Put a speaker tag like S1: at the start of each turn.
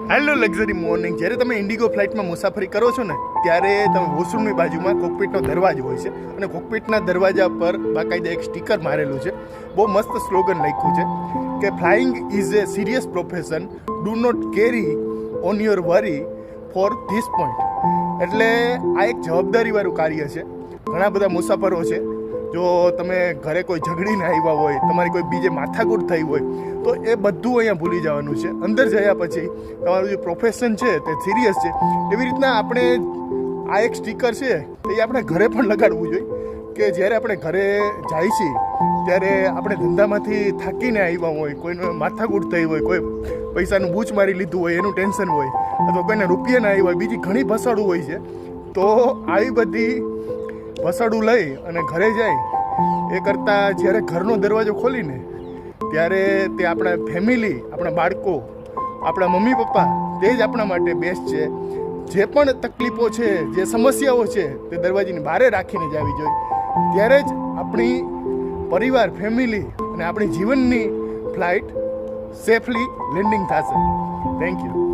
S1: Hello luxury morning. જ્યારે તમે Indigo ફ્લાઇટમાં મુસાફરી કરો છો ને ત્યારે તમે વોશરૂમની બાજુમાં કોકપીટનો દરવાજો હોય છે અને કોકપીટના દરવાજા પર બાકાયદા એક સ્ટીકર મારેલું છે. બહુ મસ્ત સ્લોગન લખ્યું છે કે flying is a serious profession, do not carry on your worry for this point. એટલે આ એક જવાબદારીવાળું કાર્ય છે. ઘણા બધા મુસાફરો છે, જો તમે ઘરે કોઈ ઝઘડીને આવ્યા હોય, તમારી કોઈ બીજે માથાકૂટ થઈ હોય તો એ બધું અહીંયા ભૂલી જવાનું છે. અંદર જયા પછી તમારું જે પ્રોફેશન છે તે સિરિયસ છે. એવી રીતના આપણે આ એક સ્ટીકર છે એ આપણે ઘરે પણ લગાડવું જોઈએ કે જ્યારે આપણે ઘરે જાય છીએ ત્યારે આપણે ધંધામાંથી થાકીને આવ્યા હોય, કોઈને માથાકૂટ થઈ હોય, કોઈ પૈસાનું બૂચ મારી લીધું હોય એનું ટેન્શન હોય, અથવા કોઈને રૂપિયા ના આવ્યા હોય, બીજી ઘણી ભસાડું હોય છે. તો આવી બધી ભસાડું લઈ અને ઘરે જાય એ કરતાં જ્યારે ઘરનો દરવાજો ખોલીને ત્યારે તે આપણા ફેમિલી, આપણા બાળકો, આપણા મમ્મી પપ્પા તે જ આપણા માટે બેસ્ટ છે. જે પણ તકલીફો છે, જે સમસ્યાઓ છે તે દરવાજાની બહાર રાખીને જ આવી જોઈએ. ત્યારે જ આપણી પરિવાર, ફેમિલી અને આપણી જીવનની ફ્લાઇટ સેફલી લેન્ડિંગ થશે. Thank you.